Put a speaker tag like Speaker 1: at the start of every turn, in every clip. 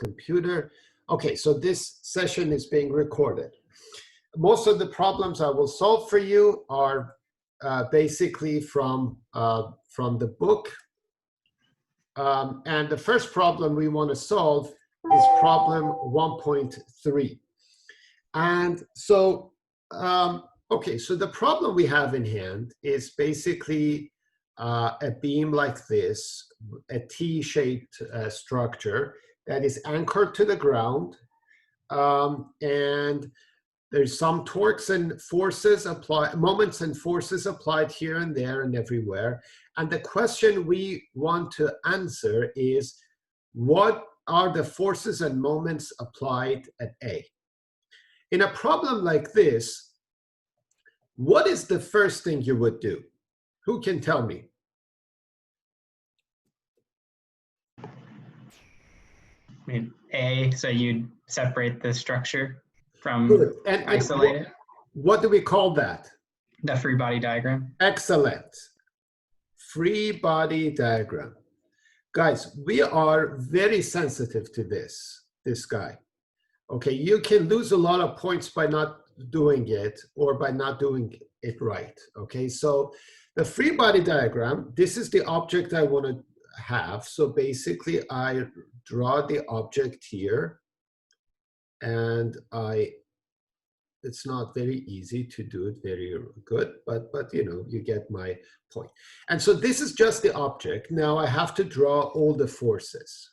Speaker 1: computer. Okay, so this session is being recorded. Most of the problems I will solve for you are basically from the book. And the first problem we want to solve is problem 1.3. And so, okay, so the problem we have in hand is basically a beam like this, a T-shaped structure that is anchored to the ground, and there's some torques and forces applied, moments and forces applied here and there and everywhere. And the question we want to answer is, what are the forces and moments applied at A? In a problem like this, what is the first thing you would do? Who can tell me?
Speaker 2: I mean, A, so you'd separate the structure from
Speaker 1: Good. And
Speaker 2: isolate it?
Speaker 1: What do we call that?
Speaker 2: The free body diagram.
Speaker 1: Excellent. Free body diagram. Guys, we are very sensitive to this guy. Okay, you can lose a lot of points by not doing it or by not doing it right. Okay, so the free body diagram, this is the object I want to have. So basically I draw the object here, and it's not very easy to do it very good, but you know, you get my point. And so this is just the object. Now I have to draw all the forces.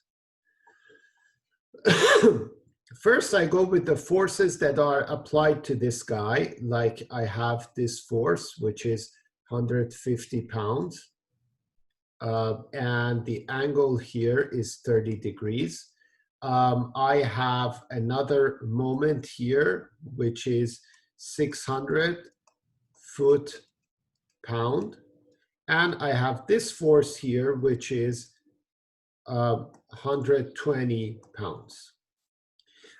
Speaker 1: First, I go with the forces that are applied to this guy. Like I have this force, which is 150 pounds. And the angle here is 30 degrees. I have another moment here, which is 600 foot-pound. And I have this force here, which is 120 pounds.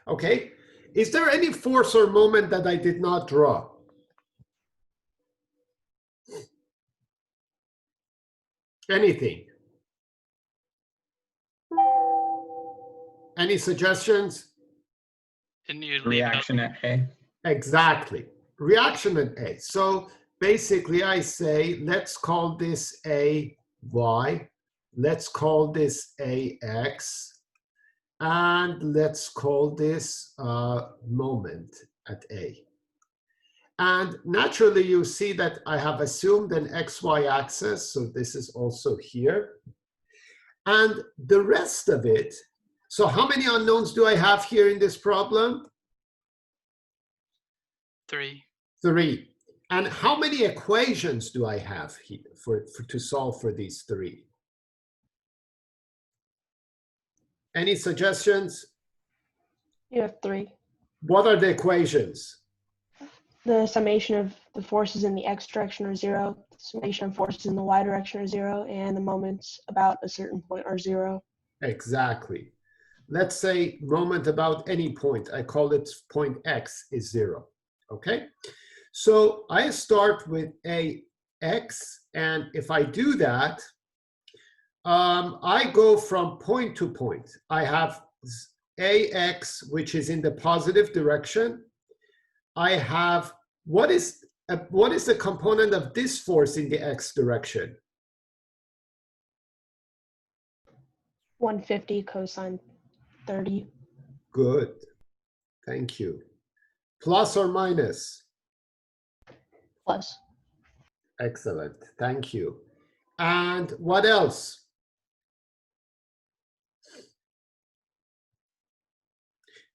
Speaker 1: Okay, is there any force or moment that I did not draw? Anything? Any suggestions?
Speaker 2: Reaction at A.
Speaker 1: Exactly, reaction at A. So basically I say, let's call this A Y, let's call this A X, and let's call this moment at A. And naturally you see that I have assumed an XY axis, so this is also here. And the rest of it, so how many unknowns do I have here in this problem?
Speaker 3: 3.
Speaker 1: 3. And how many equations do I have here to solve for these 3? Any suggestions?
Speaker 4: You have 3.
Speaker 1: What are the equations?
Speaker 4: The summation of the forces in the x direction are 0, the summation of forces in the y direction are 0, and the moments about a certain point are 0.
Speaker 1: Exactly. Let's say moment about any point. I call it point x is 0. Okay? So I start with AX, and if I do that, I go from point to point. I have AX, which is in the positive direction. I have, what is the component of this force in the x direction?
Speaker 4: 150 cosine 30.
Speaker 1: Good. Thank you. Plus or minus?
Speaker 4: Plus.
Speaker 1: Excellent. Thank you. And what else?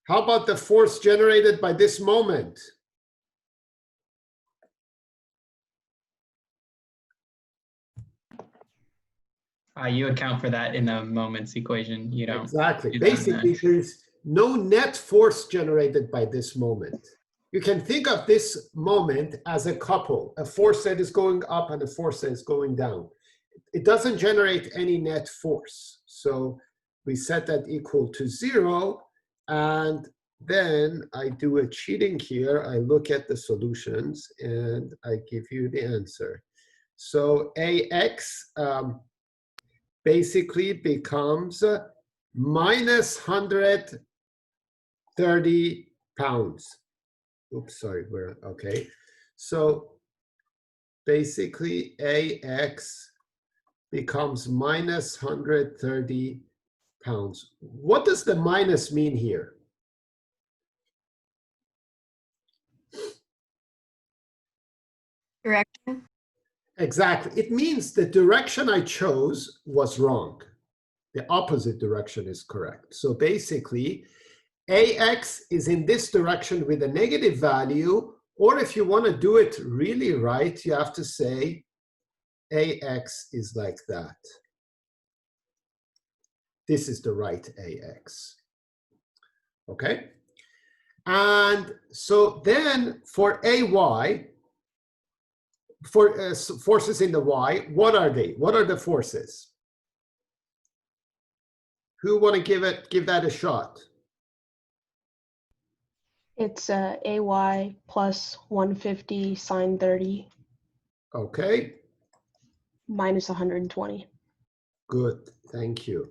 Speaker 1: How about the force generated by this moment?
Speaker 2: You account for that in the moments equation. You don't.
Speaker 1: Exactly. Basically, there's no net force generated by this moment. You can think of this moment as a couple, a force that is going up and a force that is going down. It doesn't generate any net force. So we set that equal to 0. And then I do a cheating here. I look at the solutions and I give you the answer. So AX basically becomes minus 130 pounds. Oops, sorry, we're okay. So basically AX becomes minus 130 pounds. What does the minus mean here?
Speaker 3: Direction.
Speaker 1: Exactly. It means the direction I chose was wrong. The opposite direction is correct. So basically, AX is in this direction with a negative value, or if you want to do it really right, you have to say AX is like that. This is the right AX. Okay? And so then for AY, for forces in the Y, what are they? What are the forces? Who want to give that a shot?
Speaker 4: It's AY plus 150 sine 30
Speaker 1: Okay,
Speaker 4: minus 120.
Speaker 1: good, thank you.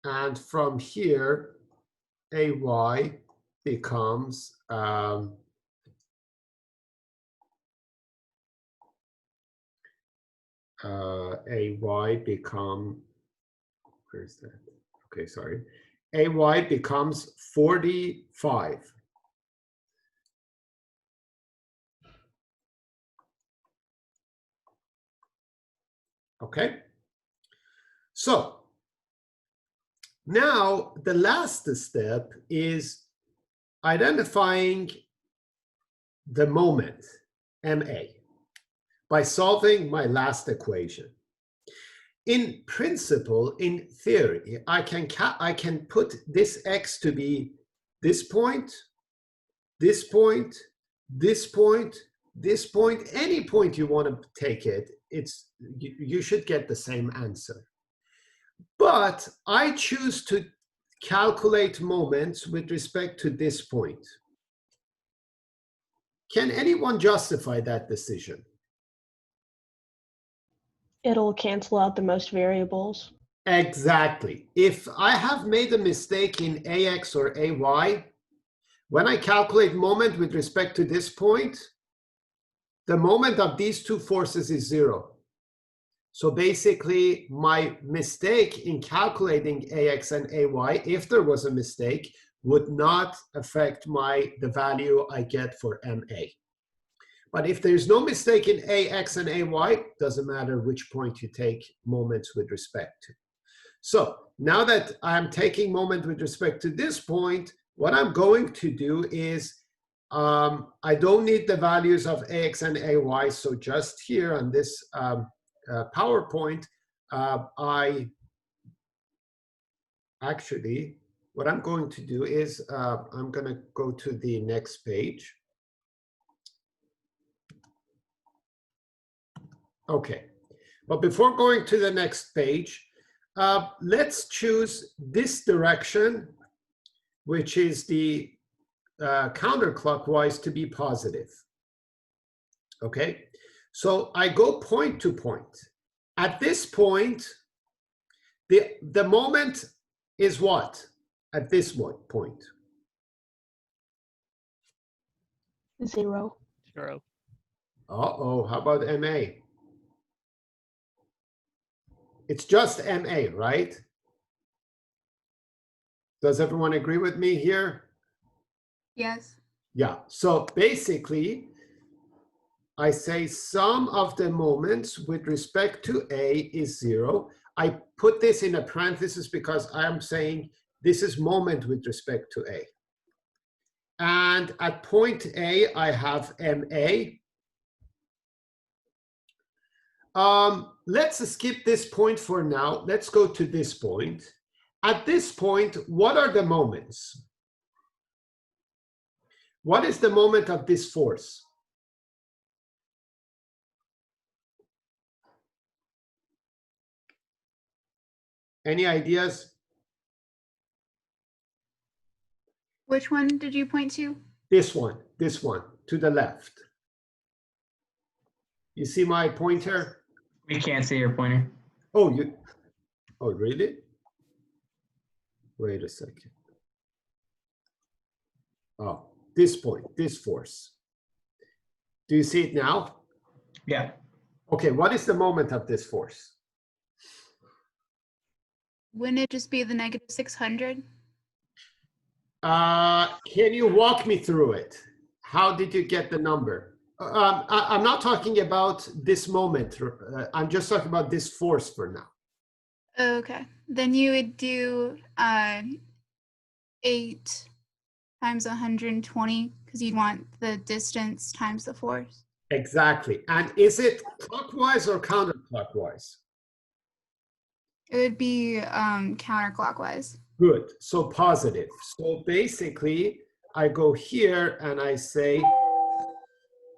Speaker 1: And from here, AY becomes AY become, where's that? Okay, sorry. AY becomes 45. Okay, so now the last step is identifying the moment, MA, by solving my last equation. In principle, in theory, I can put this X to be this point, this point, this point, this point, any point you want to take it, you should get the same answer. But I choose to calculate moments with respect to this point. Can anyone justify that decision?
Speaker 4: It'll cancel out the most variables.
Speaker 1: Exactly. If I have made a mistake in AX or AY, when I calculate moment with respect to this point, the moment of these two forces is 0. So basically, my mistake in calculating AX and AY, if there was a mistake, would not affect the value I get for MA. But if there's no mistake in AX and AY, doesn't matter which point you take moments with respect to. So now that I'm taking moment with respect to this point, what I'm going to do is I don't need the values of AX and AY. So just here on this PowerPoint, what I'm going to do is I'm going to go to the next page. Okay, but before going to the next page, let's choose this direction, which is the counterclockwise, to be positive. Okay, so I go point to point. At this point, the moment is what? At this point?
Speaker 4: 0.
Speaker 5: 0.
Speaker 1: Uh-oh, how about MA? It's just MA, right? Does everyone agree with me here?
Speaker 3: Yes.
Speaker 1: Yeah, so basically, I say sum of the moments with respect to A is 0. I put this in a parenthesis because I'm saying this is moment with respect to A. And at point A, I have MA. Let's skip this point for now. Let's go to this point. At this point, what are the moments? What is the moment of this force? Any ideas?
Speaker 3: Which one did you point to?
Speaker 1: This one, to the left. You see my pointer?
Speaker 2: We can't see your pointer.
Speaker 1: Oh, you. Oh, really? Wait a second. Oh, this point, this force. Do you see it now?
Speaker 2: Yeah.
Speaker 1: Okay, what is the moment of this force?
Speaker 3: Wouldn't it just be the negative 600?
Speaker 1: Can you walk me through it? How did you get the number? I'm not talking about this moment. I'm just talking about this force for now.
Speaker 3: Okay. Then you would do 8 times 120 because you'd want the distance times the force.
Speaker 1: Exactly. And is it clockwise or counterclockwise?
Speaker 3: It would be counterclockwise.
Speaker 1: Good. So positive. So basically, I go here and I say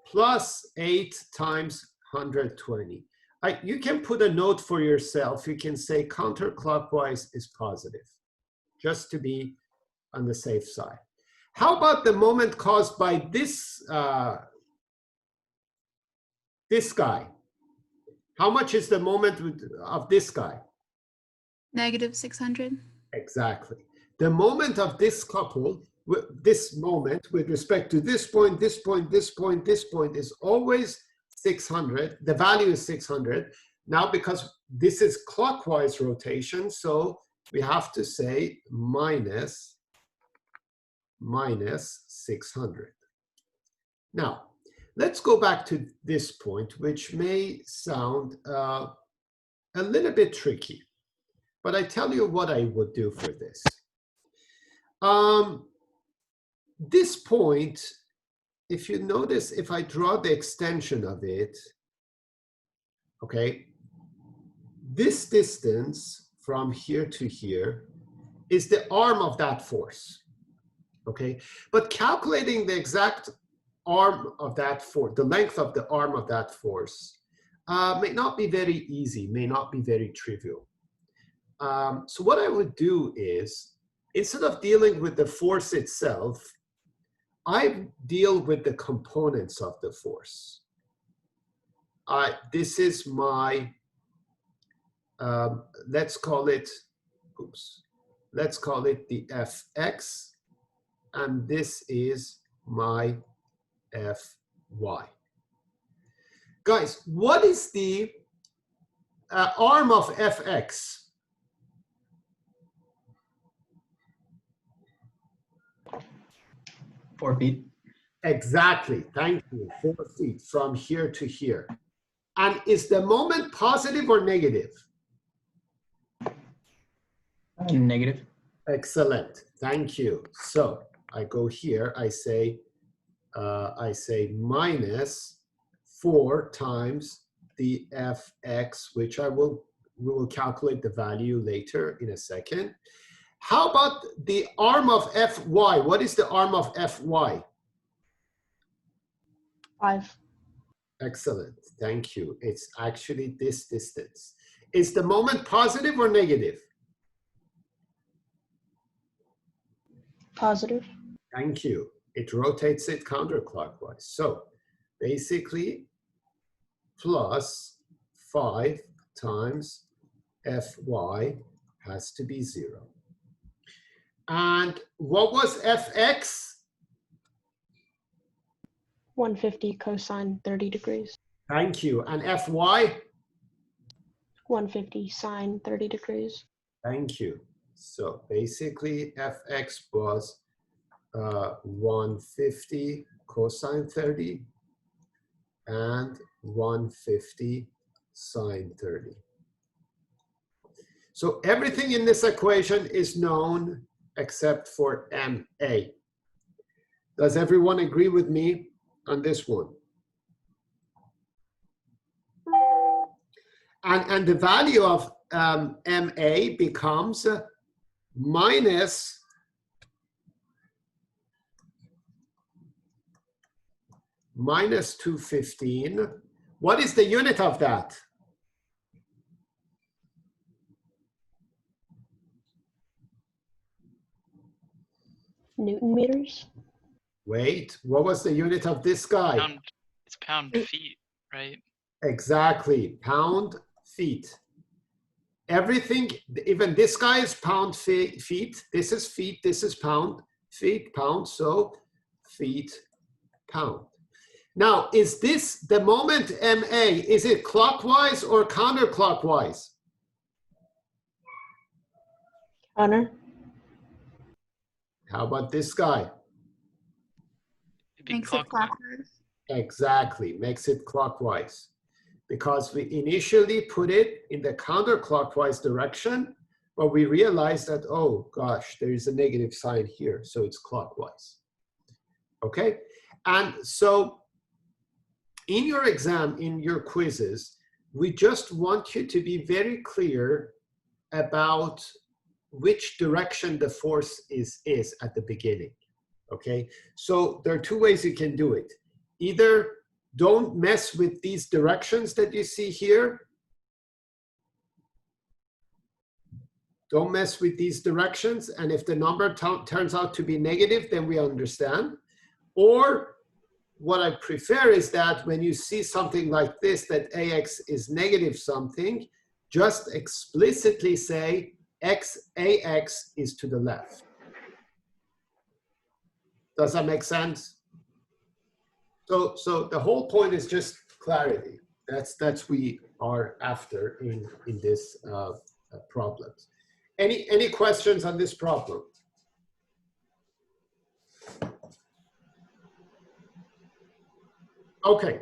Speaker 1: plus 8 times 120. You can put a note for yourself. You can say counterclockwise is positive, just to be on the safe side. How about the moment caused by this this guy? How much is the moment of this guy?
Speaker 3: Negative 600.
Speaker 1: Exactly. The moment of this couple, this moment with respect to this point, this point, this point, this point is always 600. The value is 600. Now, because this is clockwise rotation, so we have to say minus 600. Now, let's go back to this point, which may sound a little bit tricky. But I tell you what I would do for this. This point, if you notice, if I draw the extension of it, okay, this distance from here to here is the arm of that force, okay? But calculating the exact arm of that force, the length of the arm of that force, may not be very easy, may not be very trivial. So what I would do is, instead of dealing with the force itself, I deal with the components of the force. This is my, let's call it the Fx, and this is my Fy. Guys, what is the arm of Fx?
Speaker 2: 4 feet.
Speaker 1: Exactly. Thank you. 4 feet from here to here. And is the moment positive or negative?
Speaker 2: Negative.
Speaker 1: Excellent. Thank you. So I go here. I say minus 4 times the Fx, which we will calculate the value later in a second. How about the arm of Fy? What is the arm of Fy?
Speaker 4: 5.
Speaker 1: Excellent. Thank you. It's actually this distance. Is the moment positive or negative?
Speaker 4: Positive.
Speaker 1: Thank you. It rotates it counterclockwise. So basically, plus 5 times Fy has to be 0. And what was Fx?
Speaker 4: 150 cosine 30 degrees.
Speaker 1: Thank you. And Fy?
Speaker 4: 150 sine 30 degrees.
Speaker 1: Thank you. So basically, Fx was 150 cosine 30 and 150 sine 30. So everything in this equation is known except for MA. Does everyone agree with me on this one? And the value of MA becomes minus minus 215. What is the unit of that?
Speaker 4: Newton meters.
Speaker 1: Wait, what was the unit of this guy?
Speaker 5: Pound, it's pound feet, right?
Speaker 1: Exactly, pound feet. everything, even this guy is pound feet, this is feet, this is pound, feet, pound, so feet, pound. Now, is this the moment MA, is it clockwise or counterclockwise?
Speaker 4: Counter.
Speaker 1: How about this guy?
Speaker 2: It'd be
Speaker 3: Makes it
Speaker 2: clockwise.
Speaker 3: clockwise.
Speaker 1: Exactly, makes it clockwise. Because we initially put it in the counterclockwise direction, but we realized that, oh gosh, there is a negative sign here, so it's clockwise. Okay, and so in your exam, in your quizzes, we just want you to be very clear about which direction the force is at the beginning. Okay, so there are two ways you can do it. Either don't mess with these directions that you see here. Don't mess with these directions, and if the number turns out to be negative, then we understand. Or what I prefer is that when you see something like this, that AX is negative something, just explicitly say AX is to the left. Does that make sense? So the whole point is just clarity. That's we are after in this problems. Any questions on this problem? Okay.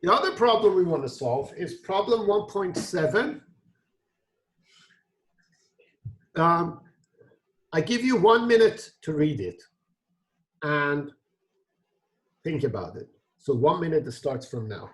Speaker 1: The other problem we want to solve is problem 1.7. I give you 1 minute to read it and think about it. So 1 minute starts from now.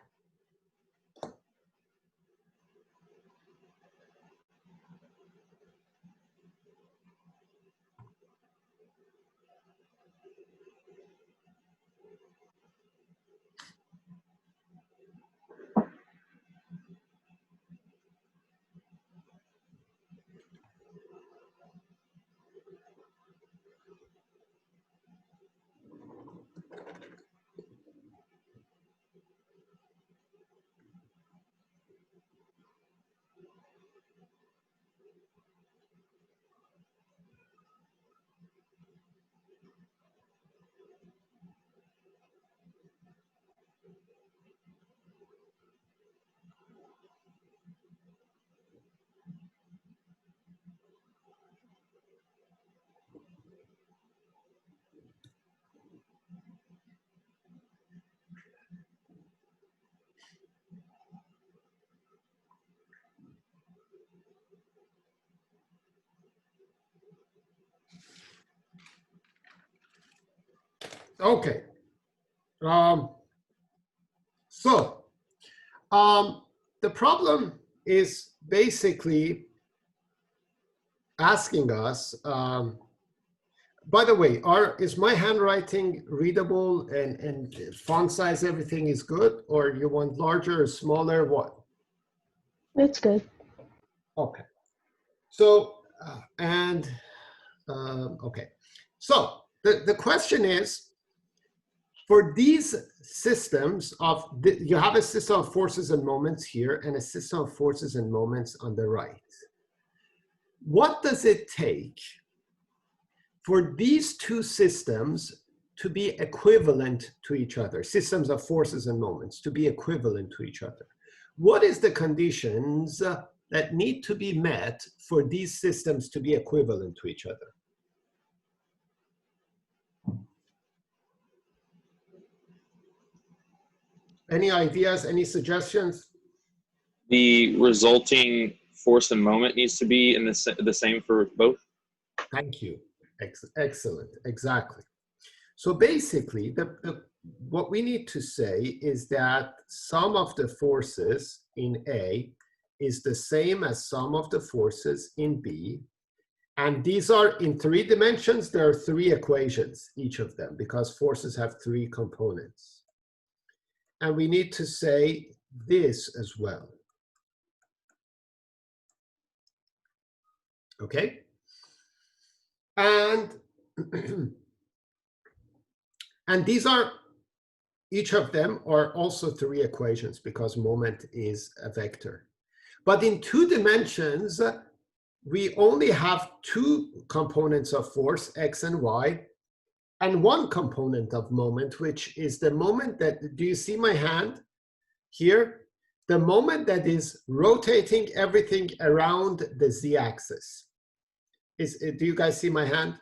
Speaker 1: Okay. The problem is basically asking us, by the way, is my handwriting readable and font size, everything is good, or you want larger or smaller, what?
Speaker 4: It's good.
Speaker 1: Okay. So, okay. So the question is, for these systems you have a system of forces and moments here and a system of forces and moments on the right. What does it take for these two systems to be equivalent to each other, systems of forces and moments to be equivalent to each other? What is the conditions that need to be met for these systems to be equivalent to each other? Any ideas, any suggestions?
Speaker 5: The resulting force and moment needs to be in the same for both.
Speaker 1: Thank you. Excellent. Exactly. So basically, what we need to say is that sum of the forces in A is the same as sum of the forces in B. And these are in 3 dimensions. There are 3 equations, each of them, because forces have 3 components. And we need to say this as well. Okay? And and these are each of them are also 3 equations because moment is a vector. But in 2 dimensions, we only have 2 components of force, x and y, and 1 component of moment, which is the moment that, do you see my hand here? The moment that is rotating everything around the z-axis. Do you guys see my hand?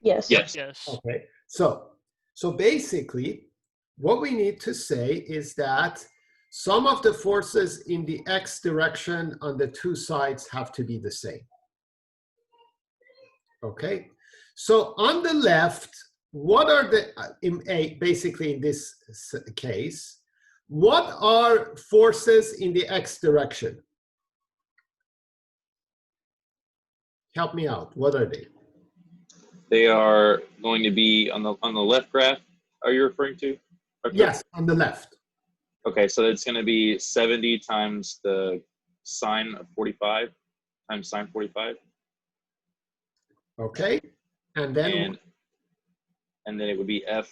Speaker 4: Yes.
Speaker 5: Yes.
Speaker 6: Yes.
Speaker 1: Okay, so basically, what we need to say is that some of the forces in the x direction on the 2 sides have to be the same. Okay, so on the left, what are the, basically in this case, what are forces in the x direction? Help me out, what are they?
Speaker 5: They are going to be on the left graph. Are you referring to? Okay.
Speaker 1: Yes, on the left.
Speaker 5: Okay, so it's going to be 70 times the sine of 45 times sine 45,
Speaker 1: Okay, and then
Speaker 5: and then it would be f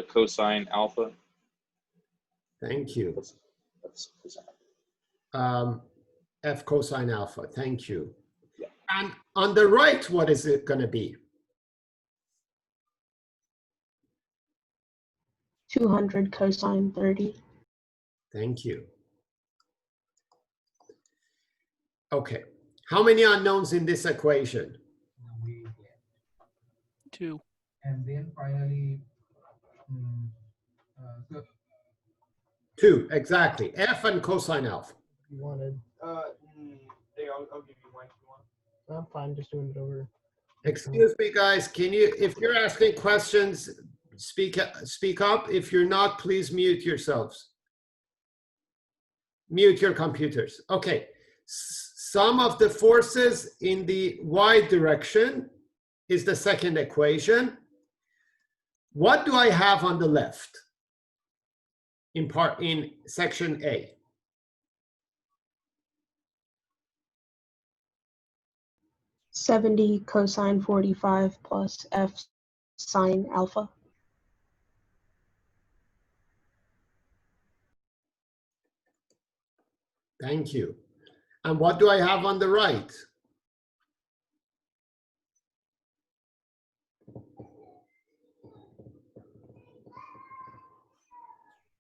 Speaker 5: cosine alpha.
Speaker 1: thank you.
Speaker 5: That's
Speaker 1: F cosine alpha, thank you.
Speaker 5: Yeah.
Speaker 1: And on the right, what is it going to be?
Speaker 4: 200 cosine 30.
Speaker 1: Thank you. Okay, how many unknowns in this equation?
Speaker 7: We get.
Speaker 6: 2.
Speaker 7: And then finally, so
Speaker 1: 2, exactly. F and cosine alpha.
Speaker 8: You wanted.
Speaker 7: I'll give you one if you want.
Speaker 8: I'm fine, just doing it over.
Speaker 1: Excuse me, guys. Can you, if you're asking questions, speak up. If you're not, please mute yourselves. Mute your computers. Okay. Sum of the forces in the y direction is the second equation. What do I have on the left? In section A.
Speaker 4: $70 cosine 45 plus f sine alpha.
Speaker 1: Thank you. And what do I have on the right?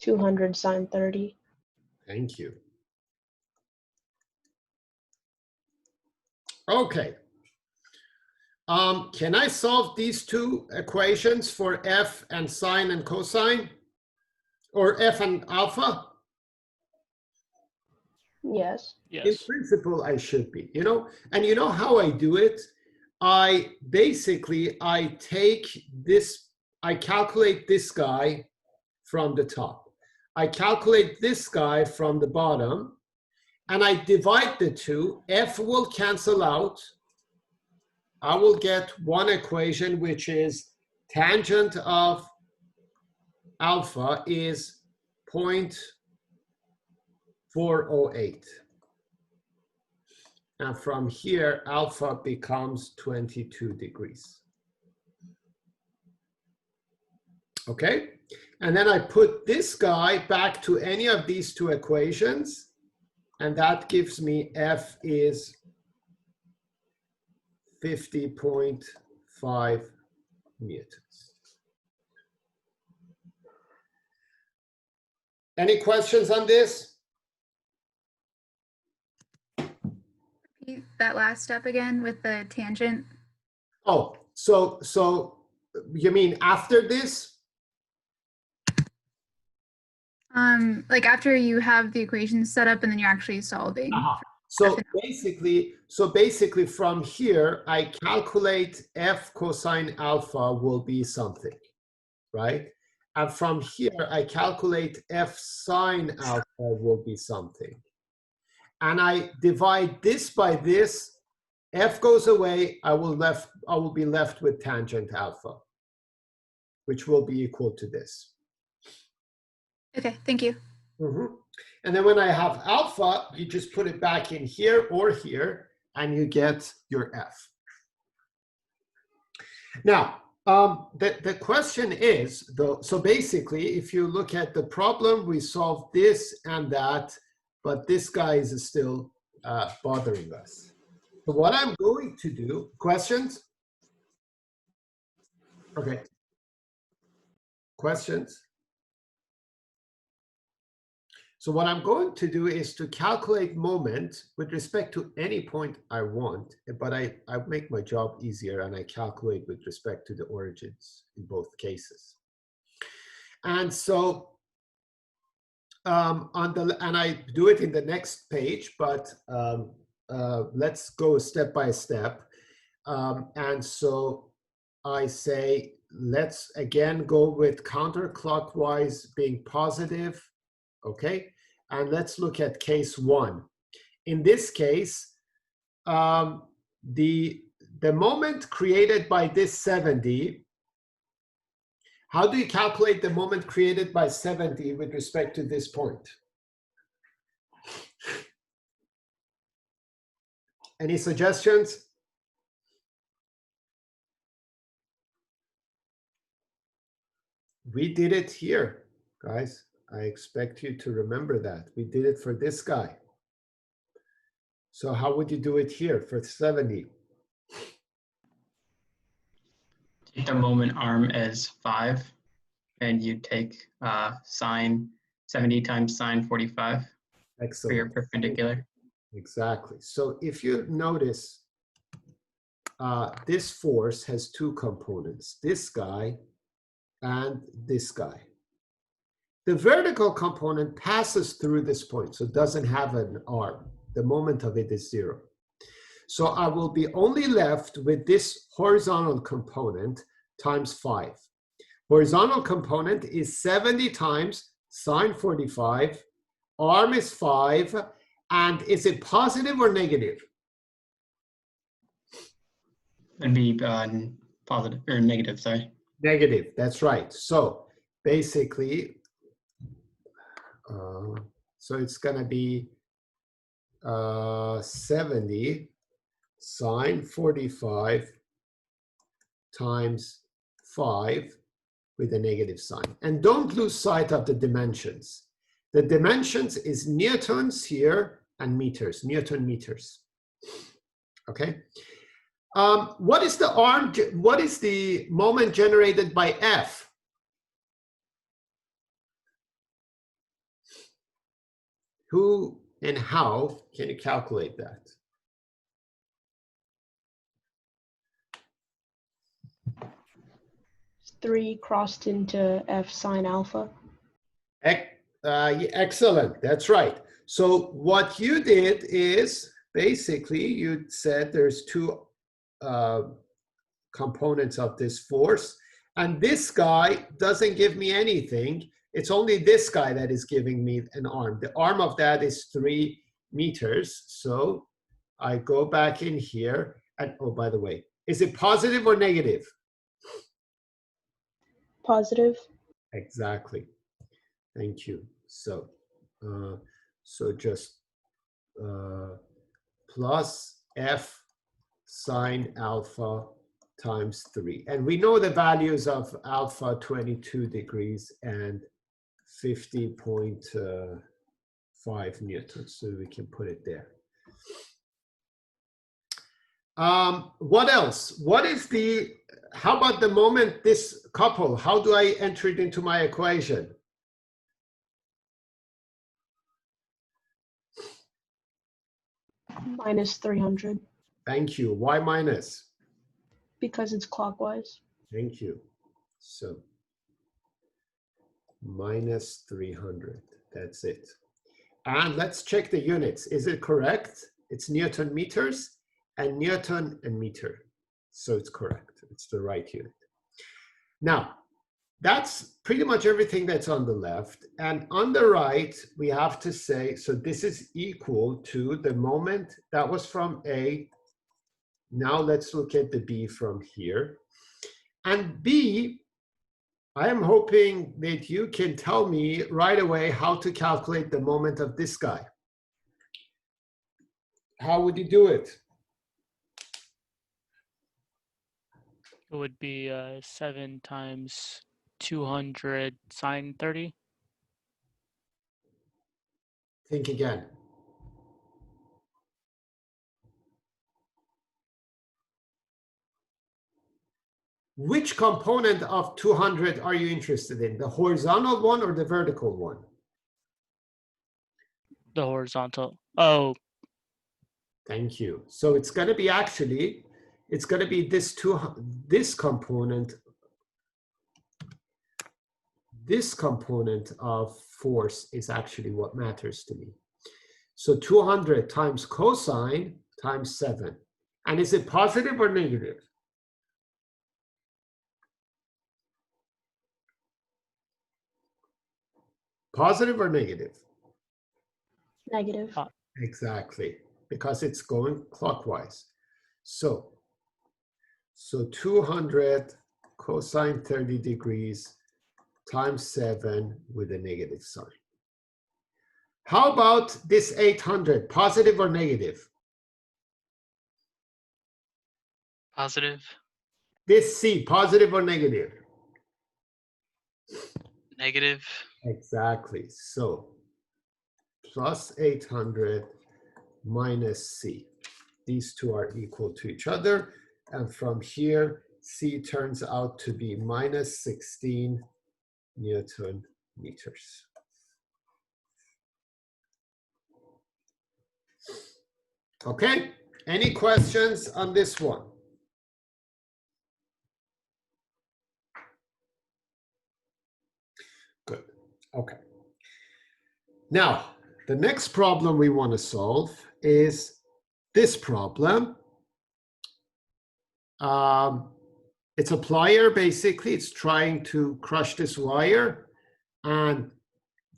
Speaker 4: $200 sine 30.
Speaker 1: Thank you. Okay. Can I solve these 2 equations for f and sine and cosine? Or f and alpha?
Speaker 4: Yes.
Speaker 1: In
Speaker 6: Yes.
Speaker 1: principle, I should be, you know? And you know how I do it? I take this, I calculate this guy from the top. I calculate this guy from the bottom, and I divide the 2. F will cancel out. I will get one equation, which is tangent of alpha is 0.408. And from here, alpha becomes 22 degrees. Okay? And then I put this guy back to any of these 2 equations, and that gives me F is 50.5 newtons. Any questions on this?
Speaker 3: Repeat that last step again with the tangent.
Speaker 1: Oh, so you mean after this?
Speaker 3: Like after you have the equations set up and then you're actually solving.
Speaker 1: So basically from here, I calculate f cosine alpha will be something, right? And from here, I calculate f sine alpha will be something. And I divide this by this, f goes away, I will be left with tangent alpha, which will be equal to this.
Speaker 3: Okay, thank you.
Speaker 1: And then when I have alpha, you just put it back in here or here, and you get your F. Now, The question is, though, so basically, if you look at the problem, we solved this and that, but this guy is still bothering us. So what I'm going to do, questions? Okay. Questions? So what I'm going to do is to calculate moment with respect to any point I want, but I make my job easier and I calculate with respect to the origins in both cases. And so and I do it in the next page, but let's go step by step. And so I say, let's again go with counterclockwise being positive, okay? And let's look at case 1. In this case, the moment created by this 70, how do you calculate the moment created by 70 with respect to this point? Any suggestions? We did it here, guys. I expect you to remember that. We did it for this guy. So how would you do it here for 70?
Speaker 2: Take the moment arm as 5, and you take sine 70 times sine 45
Speaker 1: Excellent.
Speaker 2: for your perpendicular.
Speaker 1: Exactly. So if you notice, this force has 2 components, this guy and this guy. The vertical component passes through this point, so it doesn't have an arm. The moment of it is 0. So I will be only left with this horizontal component times 5. Horizontal component is 70 times sine 45, arm is 5, and is it positive or negative?
Speaker 2: It'd be positive or negative, sorry.
Speaker 1: Negative, that's right. So basically, so it's going to be 70 sine 45 times 5 with a negative sign. And don't lose sight of the dimensions. The dimensions is newtons here and meters, Newton meters. Okay. What is the arm? What is the moment generated by F? Who and how can you calculate that?
Speaker 4: It's 3 crossed into F sine alpha.
Speaker 1: Excellent. That's right. So what you did is basically you said there's 2 components of this force, and this guy doesn't give me anything. It's only this guy that is giving me an arm. The arm of that is 3 meters. So I go back in here and, oh, by the way, is it positive or negative?
Speaker 4: Positive.
Speaker 1: Exactly. Thank you. So, so just plus F sine alpha times 3. And we know the values of alpha 22 degrees and 50.5 newtons. So we can put it there. What else? What is the, how about the moment this couple, how do I enter it into my equation?
Speaker 4: Minus 300.
Speaker 1: Thank you. Why minus?
Speaker 4: Because it's clockwise.
Speaker 1: Thank you. So minus 300. That's it. And let's check the units. Is it correct? It's Newton meters and Newton and meter. So it's correct. It's the right unit. Now, that's pretty much everything that's on the left. And on the right, we have to say, so this is equal to the moment that was from A. Now let's look at the B from here. And B, I am hoping that you can tell me right away how to calculate the moment of this guy. How would you do it?
Speaker 6: It would be 7 times 200 sine 30.
Speaker 1: Think again. Which component of 200 are you interested in? The horizontal one or the vertical one?
Speaker 6: The horizontal. Oh,
Speaker 1: Thank you. So it's going to be actually, it's going to be this component of force is actually what matters to me. So 200 times cosine times 7. And is it positive or negative? Positive or negative?
Speaker 4: Negative.
Speaker 1: Exactly, because it's going clockwise. So 200 cosine 30 degrees times 7 with a negative sign. How about this 800, positive or negative?
Speaker 6: positive.
Speaker 1: This C, positive or negative?
Speaker 6: Negative.
Speaker 1: Exactly. So plus 800 minus C. These two are equal to each other. And from here, C turns out to be minus 16 Newton meters. Okay, any questions on this one? Good, okay. Now, the next problem we want to solve is this problem. It's a plier, basically. It's trying to crush this wire, and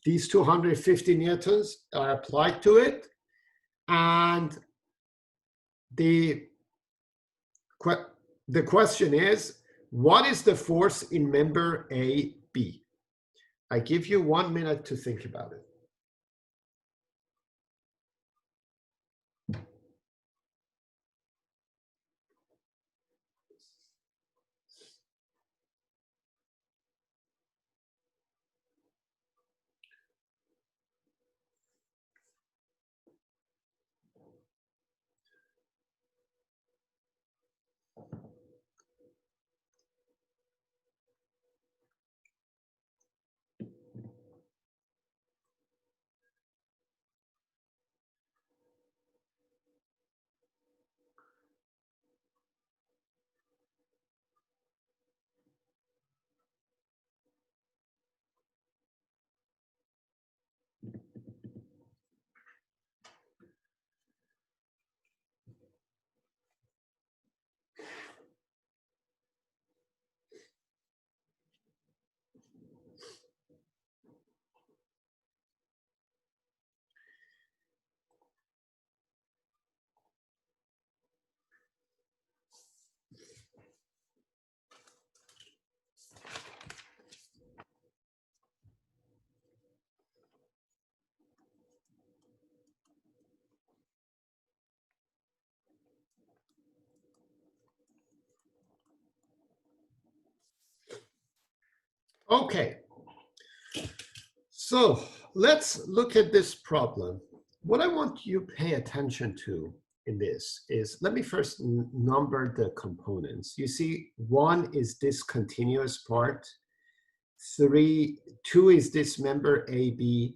Speaker 1: these 250 newtons are applied to it. And the question is, what is the force in member AB? I give you 1 minute to think about it. Okay, so let's look at this problem. What I want you to pay attention to in this is, let me first number the components. You see, 1 is this continuous part, 2 is this member AB,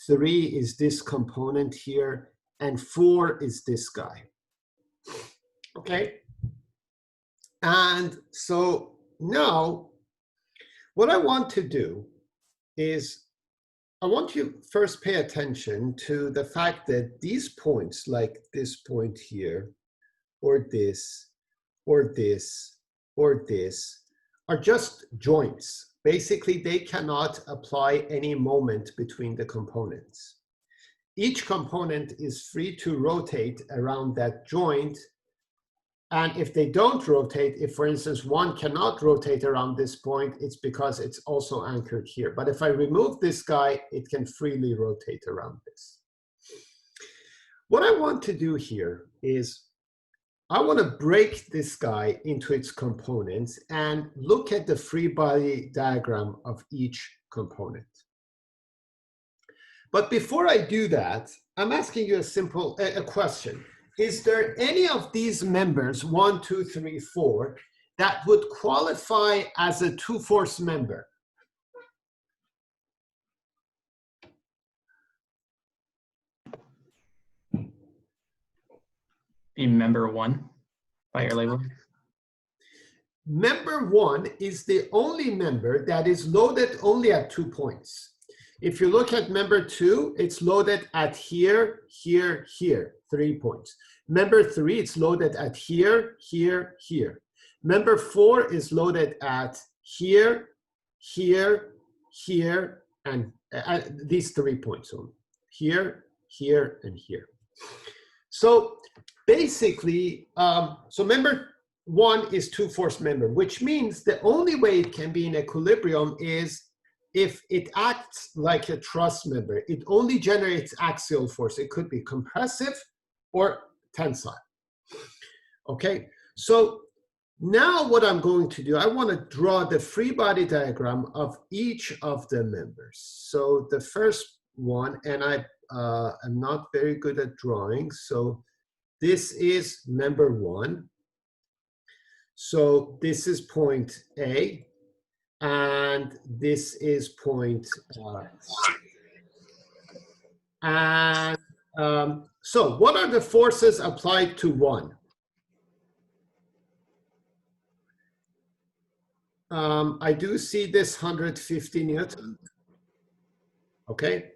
Speaker 1: 3 is this component here, and 4 is this guy. Okay, and so now what I want to do is, I want you first pay attention to the fact that these points, like this point here, or this, or this, or this, are just joints. Basically, they cannot apply any moment between the components. Each component is free to rotate around that joint. And if they don't rotate, if for instance, one cannot rotate around this point, it's because it's also anchored here. But if I remove this guy, it can freely rotate around this. What I want to do here is, I want to break this guy into its components and look at the free body diagram of each component. But before I do that, I'm asking you a simple question. Is there any of these members, 1, 2, 3, 4, that would qualify as a two-force member?
Speaker 2: Be member 1 by your label.
Speaker 1: Member 1 is the only member that is loaded only at 2 points. If you look at member 2, it's loaded at here, here, here, 3 points. Member 3, it's loaded at here, here, here. Member 4 is loaded at here, here, here, and these 3 points only. Here, here, and here. So basically, so member 1 is two-force member, which means the only way it can be in equilibrium is if it acts like a truss member. It only generates axial force. It could be compressive or tensile. Okay, so now what I'm going to do, I want to draw the free body diagram of each of the members. So the first one, and I am not very good at drawing, so this is member 1. So this is point A, and this is point and so what are the forces applied to 1? I do see this 150 Newton. Okay.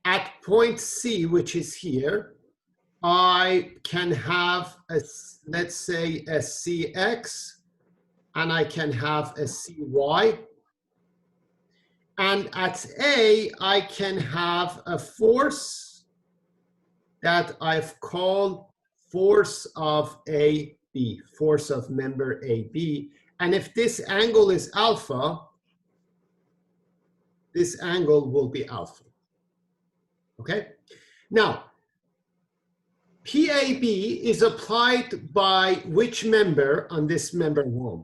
Speaker 1: At point C, which is here, I can have a, let's say, a Cx, and I can have a Cy. And at A, I can have a force that I've called force of AB, force of member AB. And if this angle is alpha, this angle will be alpha. Okay? Now, PAB is applied by which member on this member 1?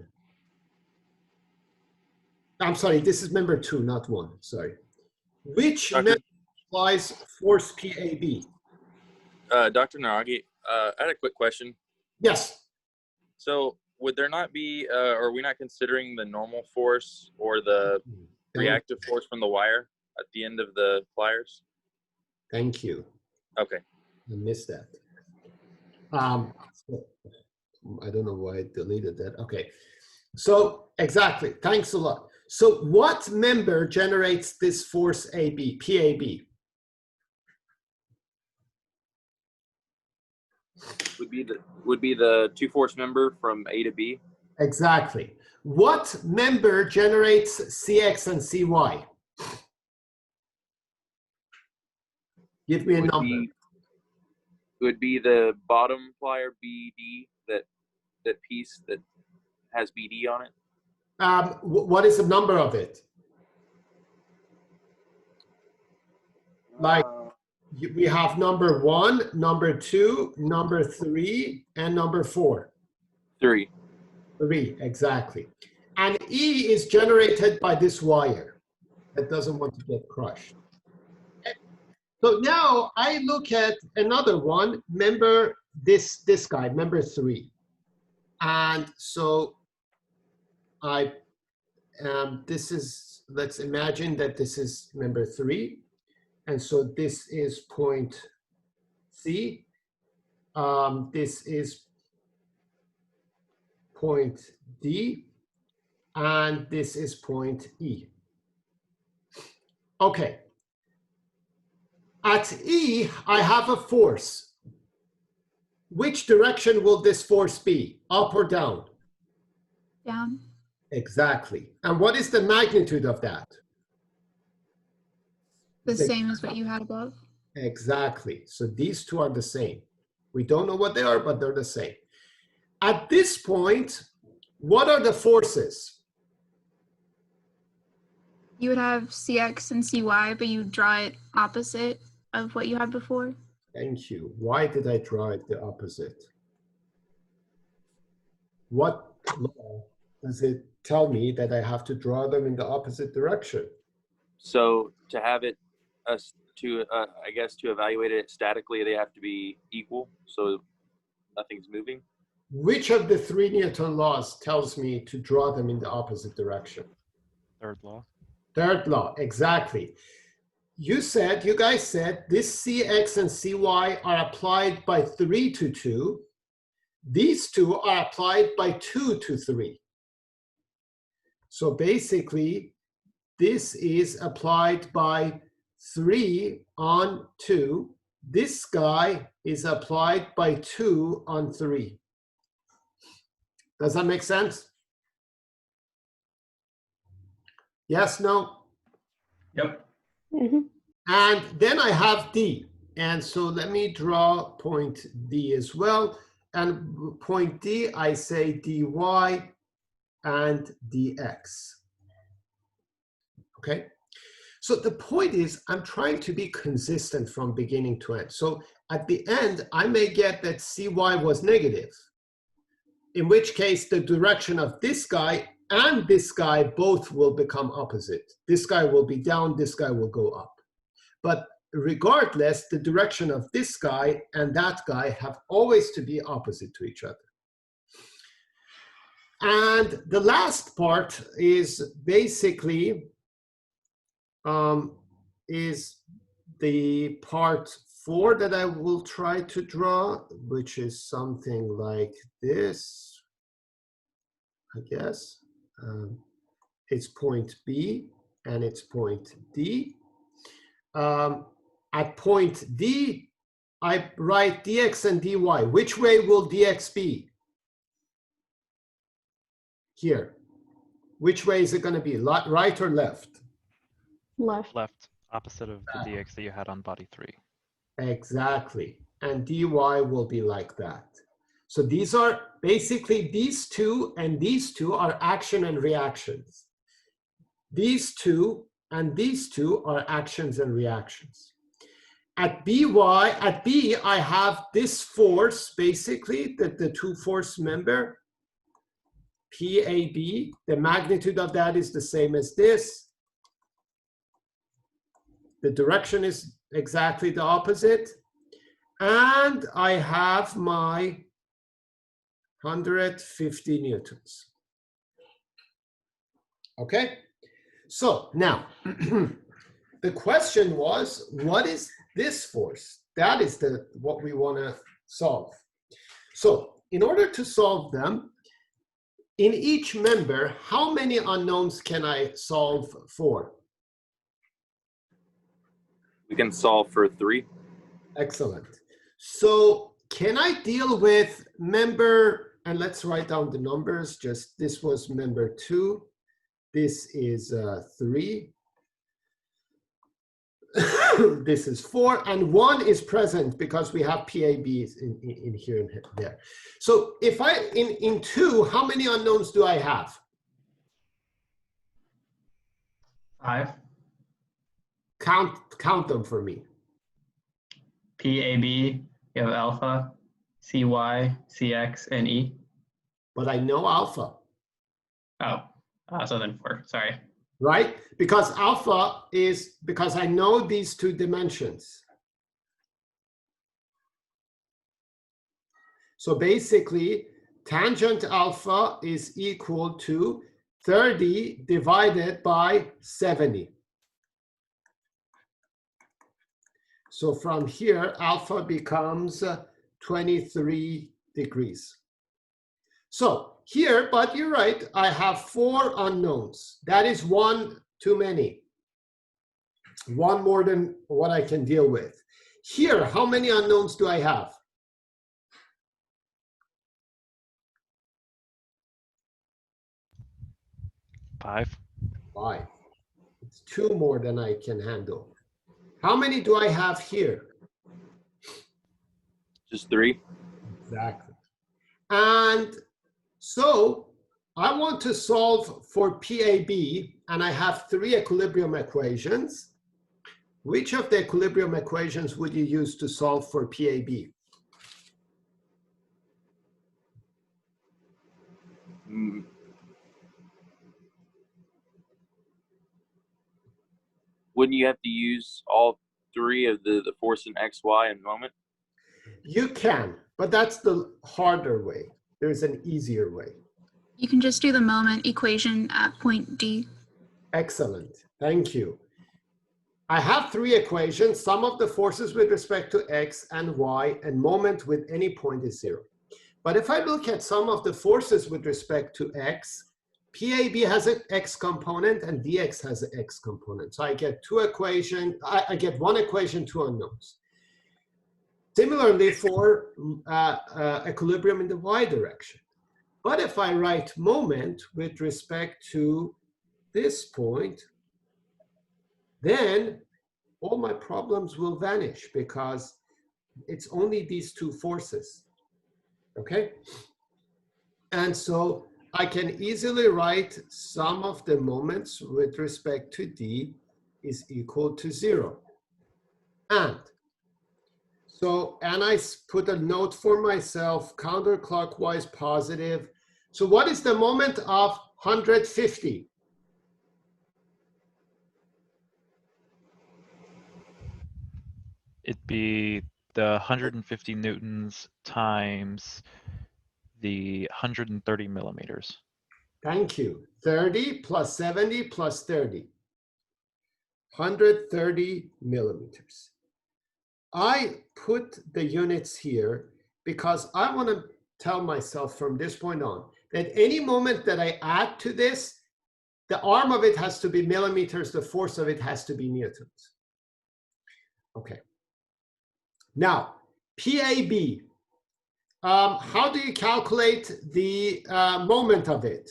Speaker 1: I'm sorry, this is member 2, not 1, sorry. Which member applies force PAB?
Speaker 5: Dr. Naragi, I had a quick question.
Speaker 1: Yes.
Speaker 5: So would there not be, are we not considering the normal force or the reactive force from the wire at the end of the pliers?
Speaker 1: Thank you.
Speaker 5: Okay.
Speaker 1: I missed that. I don't know why I deleted that. Okay. So exactly. Thanks a lot. So what member generates this force AB, PAB?
Speaker 5: Would be the two-force member from A to B?
Speaker 1: Exactly. What member generates CX and CY? Give me a number.
Speaker 5: Would be the bottom plier BD, that piece that has BD on it?
Speaker 1: What is the number of it? Like, we have number 1, number 2, number 3, and number 4.
Speaker 5: 3.
Speaker 1: 3, exactly. And E is generated by this wire that doesn't want to get crushed. So now I look at another one, member this guy, member 3. And so this is, let's imagine that this is member 3. And so this is point C. This is point D. And this is point E. Okay. At E, I have a force. Which direction will this force be? Up or down?
Speaker 3: Down.
Speaker 1: Exactly. And what is the magnitude of that?
Speaker 3: The same as what you had above.
Speaker 1: Exactly. So these two are the same. We don't know what they are, but they're the same. At this point, what are the forces?
Speaker 3: You would have CX and CY, but you draw it opposite of what you had before.
Speaker 1: Thank you. Why did I draw it the opposite? What law does it tell me that I have to draw them in the opposite direction?
Speaker 5: So to have it, I guess to evaluate it statically, they have to be equal. So nothing's moving.
Speaker 1: Which of the 3 Newton laws tells me to draw them in the opposite direction?
Speaker 9: Third law.
Speaker 1: Third law, exactly. You guys said this Cx and Cy are applied by 3 to 2. These two are applied by 2 to 3. So basically, this is applied by 3 on 2. This guy is applied by 2 on 3. Does that make sense? Yes, no?
Speaker 2: Yep.
Speaker 4: Mm-hmm.
Speaker 1: And then I have D. And so let me draw point D as well. And point D, I say dy and dx. Okay? So the point is, I'm trying to be consistent from beginning to end. So at the end, I may get that Cy was negative, in which case the direction of this guy and this guy both will become opposite. This guy will be down, this guy will go up. But regardless, the direction of this guy and that guy have always to be opposite to each other. And the last part is basically is the part 4 that I will try to draw, which is something like this, I guess. It's point B and it's point D. At point D, I write dx and dy. Which way will dx be? Here. Which way is it going to be? Right or left?
Speaker 4: Left.
Speaker 9: Left. Opposite of the dx that you had on body 3.
Speaker 1: Exactly. And dy will be like that. So these are basically these two and these two are action and reactions. These two and these two are actions and reactions. At B, I have this force, basically, the two force member, PAB. The magnitude of that is the same as this. The direction is exactly the opposite. And I have my 150 newtons. Okay? So now, the question was, what is this force? That is what we want to solve. So in order to solve them, in each member, how many unknowns can I solve for?
Speaker 5: We can solve for 3.
Speaker 1: Excellent. So can I deal with member, and let's write down the numbers, just this was member 2. This is 3. This is 4, and 1 is present because we have PABs in here and there. So if in 2, how many unknowns do I have?
Speaker 2: 5.
Speaker 1: Count them for me.
Speaker 2: PAB, you have alpha, CY, CX, and E.
Speaker 1: But I know alpha.
Speaker 2: Oh, so then 4, sorry.
Speaker 1: Right? Because alpha is, because I know these two dimensions. So basically, tangent alpha is equal to 30 divided by 70. So from here, alpha becomes 23 degrees. So here, but you're right, I have 4 unknowns. That is 1 too many. 1 more than what I can deal with. Here, how many unknowns do I have?
Speaker 9: Five.
Speaker 1: 5. It's 2 more than I can handle. How many do I have here?
Speaker 5: Just 3.
Speaker 1: Exactly. And so I want to solve for PAB, and I have 3 equilibrium equations. Which of the equilibrium equations would you use to solve for PAB?
Speaker 5: wouldn't you have to use all three of the force in X, Y, and moment?
Speaker 1: You can, but that's the harder way. There's an easier way.
Speaker 3: You can just do the moment equation at point D.
Speaker 1: Excellent. Thank you. I have three equations, sum of the forces with respect to X and Y, and moment with any point is 0. But if I look at sum of the forces with respect to X, PAB has an X component and DX has an X component. So I get two equations, I get one equation, two unknowns. Similarly for equilibrium in the Y direction. But if I write moment with respect to this point, then all my problems will vanish because it's only these two forces, okay? And so I can easily write sum of the moments with respect to D is equal to 0. And I put a note for myself, counterclockwise positive. So what is the moment of 150?
Speaker 9: It'd be the 150 newtons times the 130 millimeters.
Speaker 1: Thank you. 30 plus 70 plus 30. 130 millimeters. I put the units here because I want to tell myself from this point on that any moment that I add to this, the arm of it has to be millimeters, the force of it has to be newtons. Okay. Now, PAB. How do you calculate the moment of it?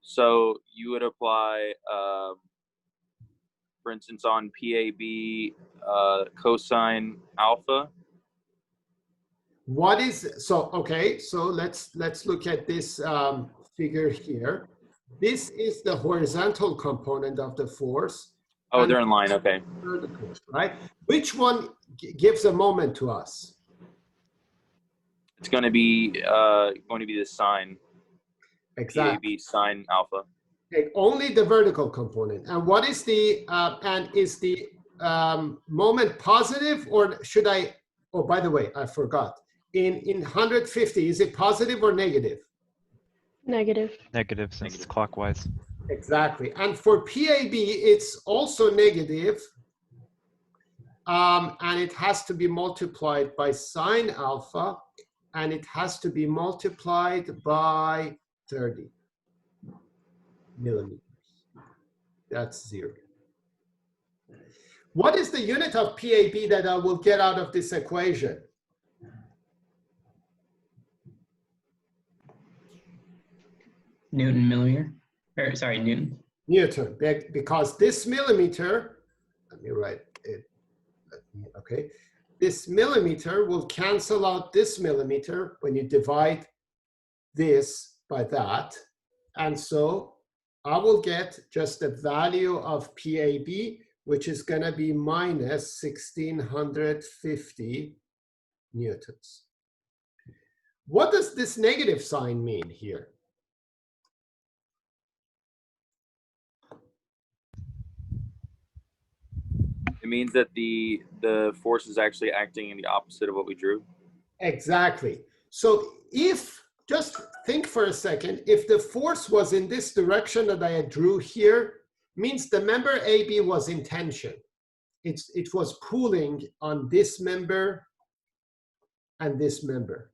Speaker 5: So you would apply, for instance, on PAB, cosine alpha.
Speaker 1: What is, so, okay, so let's look at this figure here. This is the horizontal component of the force.
Speaker 5: Oh, they're in line, okay.
Speaker 1: Vertical, right? Which one gives a moment to us?
Speaker 5: It's going to be the sine.
Speaker 1: Exactly.
Speaker 5: PAB sine alpha.
Speaker 1: Okay, only the vertical component. And what is the, and is the moment positive or should I, oh, by the way, I forgot. In 150, is it positive or negative?
Speaker 4: Negative.
Speaker 9: Negative since it's clockwise.
Speaker 1: Exactly. And for PAB, it's also negative, and it has to be multiplied by sine alpha, and it has to be multiplied by 30 millimeters. That's 0. What is the unit of PAB that I will get out of this equation?
Speaker 2: Newton millimeter, or sorry, Newton.
Speaker 1: Newton, because this millimeter, let me write it, okay. This millimeter will cancel out this millimeter when you divide this by that. And so I will get just the value of PAB, which is going to be minus 1650 newtons. What does this negative sign mean here?
Speaker 5: It means that the force is actually acting in the opposite of what we drew.
Speaker 1: Exactly. So if, just think for a second, if the force was in this direction that I drew here, means the member AB was in tension. It was pulling on this member and this member.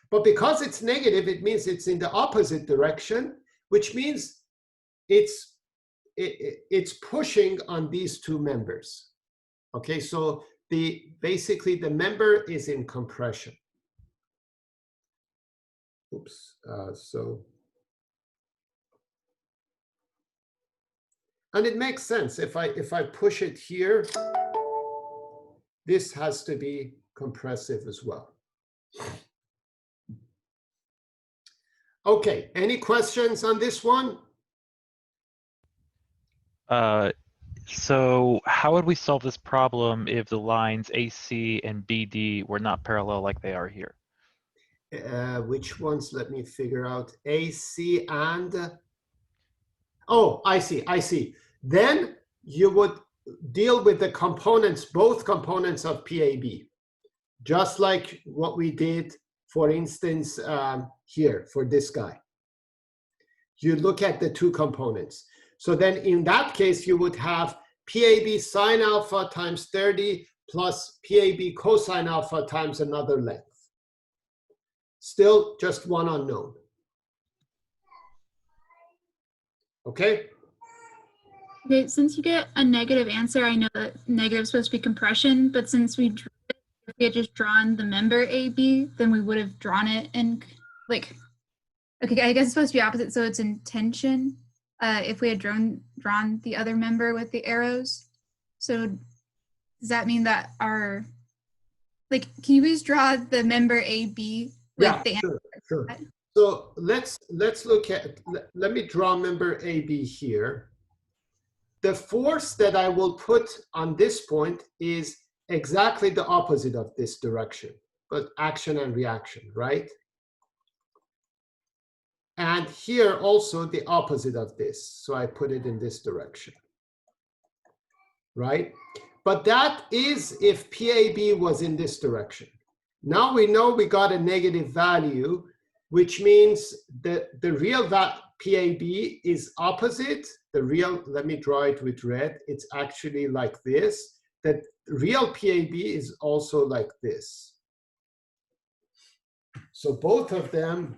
Speaker 1: But because it's negative, it means it's in the opposite direction, which means it's pushing on these two members. Okay, so basically the member is in compression. Oops, and it makes sense. If I push it here, this has to be compressive as well. Okay, any questions on this one?
Speaker 9: So how would we solve this problem if the lines AC and BD were not parallel like they are here?
Speaker 1: which ones? Let me figure out. AC and, oh, I see. Then you would deal with the components, both components of PAB, just like what we did, for instance, here for this guy. You look at the two components. So then in that case, you would have PAB sine alpha times 30 plus PAB cosine alpha times another length. Still just one unknown. Okay?
Speaker 3: Okay, since you get a negative answer, I know that negative is supposed to be compression, but since if we had just drawn the member AB, then we would have drawn it in, like, okay, I guess it's supposed to be opposite, so it's in tension. If we had drawn the other member with the arrows. So does that mean that our, like, can you please draw the member AB with
Speaker 1: Yeah,
Speaker 3: the
Speaker 1: sure. So let's look at, let me draw member AB here. The force that I will put on this point is exactly the opposite of this direction, but action and reaction, right? And here also the opposite of this. So I put it in this direction, right? But that is if PAB was in this direction. Now we know we got a negative value, which means that the real PAB is opposite. The real, let me draw it with red. It's actually like this. That real PAB is also like this. So both of them,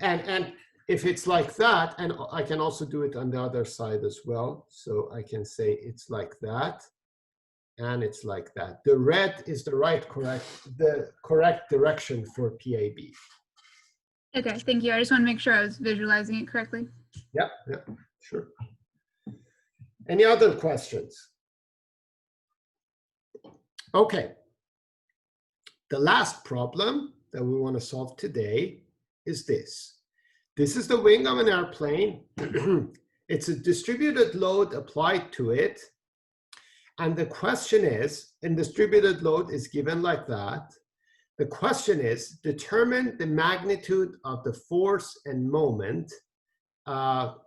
Speaker 1: and if it's like that, and I can also do it on the other side as well. So I can say it's like that, and it's like that. The red is the correct direction for PAB.
Speaker 3: Okay, thank you. I just want to make sure I was visualizing it correctly.
Speaker 1: Yeah, sure. Any other questions? Okay. The last problem that we want to solve today is this. This is the wing of an airplane. It's a distributed load applied to it. And the question is, and distributed load is given like that. The question is, determine the magnitude of the force and moment about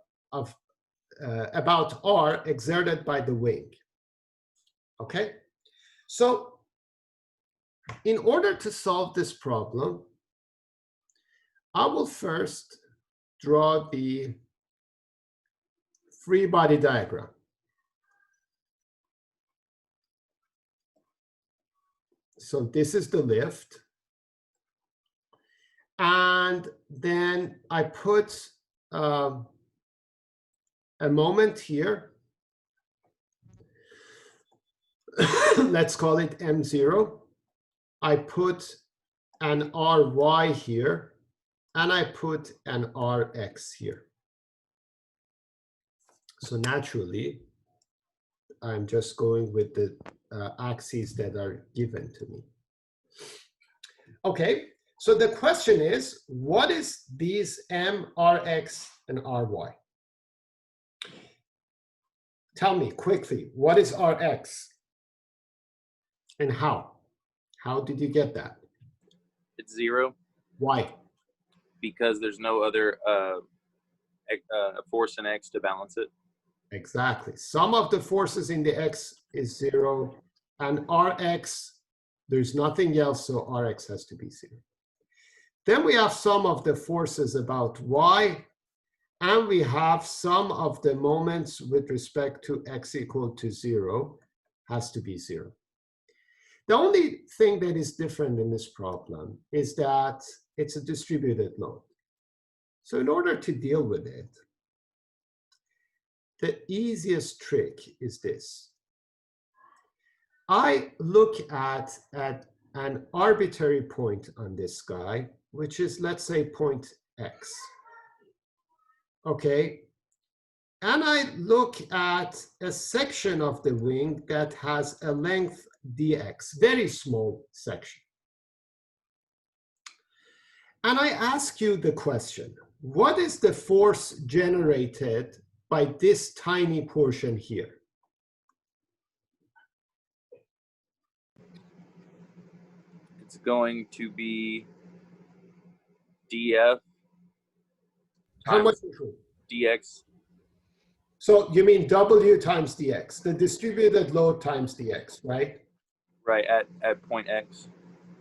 Speaker 1: R exerted by the wing. Okay? So in order to solve this problem, I will first draw the free body diagram. So this is the lift. And then I put a moment here. Let's call it M0. I put an RY here, and I put an RX here. So naturally, I'm just going with the axes that are given to me. Okay, so the question is, what is these M, RX, and RY? Tell me quickly, what is RX? And how? How did you get that?
Speaker 5: It's 0
Speaker 1: Why?
Speaker 5: because there's no other force in X to balance it.
Speaker 1: Exactly. Sum of the forces in the X is 0, and Rx, there's nothing else, so Rx has to be 0. Then we have sum of the forces about Y, and we have sum of the moments with respect to X equal to 0 has to be 0. The only thing that is different in this problem is that it's a distributed load. So in order to deal with it, the easiest trick is this. I look at an arbitrary point on this guy, which is, let's say, point X. Okay. And I look at a section of the wing that has a length dx, very small section. And I ask you the question, what is the force generated by this tiny portion here?
Speaker 5: It's going to be df
Speaker 1: How much
Speaker 5: times
Speaker 1: improved?
Speaker 5: dx.
Speaker 1: So you mean W times dx, the distributed load times dx, right?
Speaker 5: Right, at point x.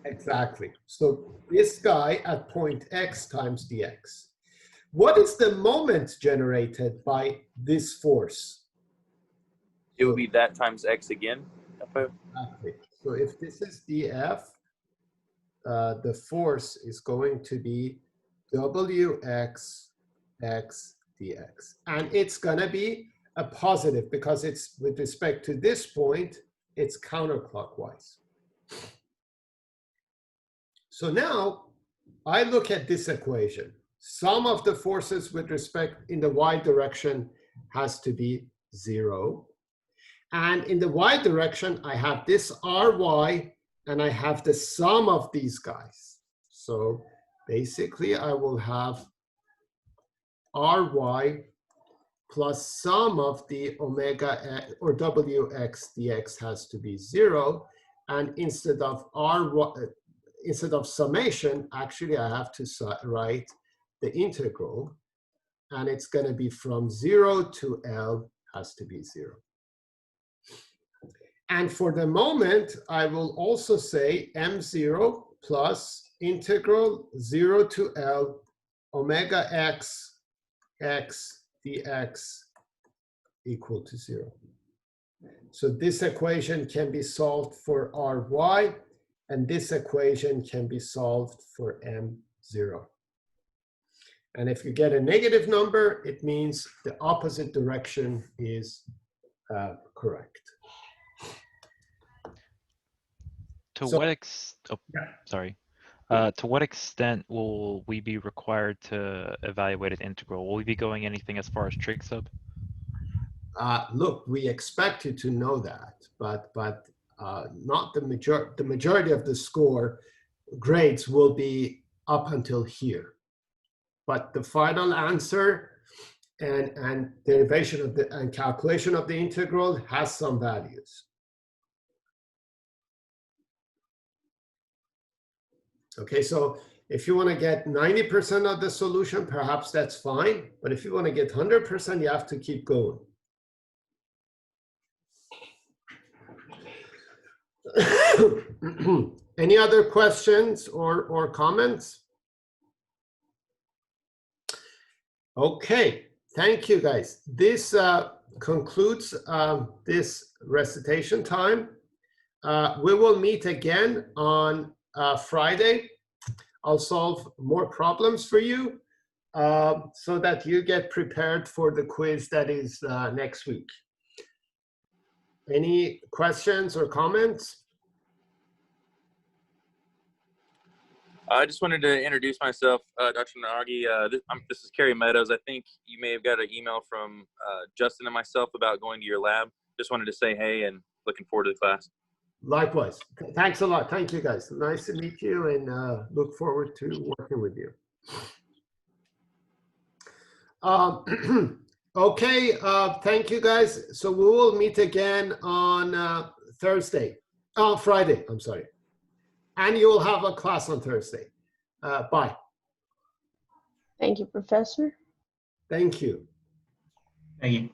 Speaker 1: Exactly. So this guy at point x times dx. What is the moment generated by this force?
Speaker 5: It would be that times x again.
Speaker 1: Exactly. So if this is df, the force is going to be wx x dx. And it's going to be a positive because it's with respect to this point, it's counterclockwise. So now I look at this equation. Sum of the forces with respect in the y direction has to be 0. And in the y direction, I have this ry, and I have the sum of these guys. So basically, I will have ry plus sum of the omega or wx dx has to be 0. And instead of instead of summation, actually, I have to write the integral. And it's going to be from 0 to L has to be 0. And for the moment, I will also say m0 plus integral 0 to L omega x dx equal to 0. So this equation can be solved for ry, and this equation can be solved for m0. And if you get a negative number, it means the opposite direction is correct.
Speaker 9: To
Speaker 1: So-
Speaker 9: what sorry. To what extent will we be required to evaluate an integral? Will we be going anything as far as trig sub?
Speaker 1: Look, we expect you to know that, but not the majority. The majority of the score grades will be up until here. But the final answer and derivation of the and calculation of the integral has some values. Okay, so if you want to get 90% of the solution, perhaps that's fine. But if you want to get 100%, you have to keep going. Any other questions or comments? Okay, thank you guys. This concludes this recitation time. We will meet again on Friday. I'll solve more problems for you so that you get prepared for the quiz that is next week. Any questions or comments?
Speaker 5: I just wanted to introduce myself, Dr. Nagi. This is Kerry Meadows. I think you may have got an email from Justin and myself about going to your lab. Just wanted to say hey and looking forward to the class. Likewise.
Speaker 1: Thanks a lot. Thank you, guys. Nice to meet you and look forward to working with you. Okay, thank you, guys. So we will meet again on Friday, I'm sorry. And you will have a class on Thursday. Bye.
Speaker 4: Thank you, Professor.
Speaker 1: Thank you.
Speaker 2: Thank you.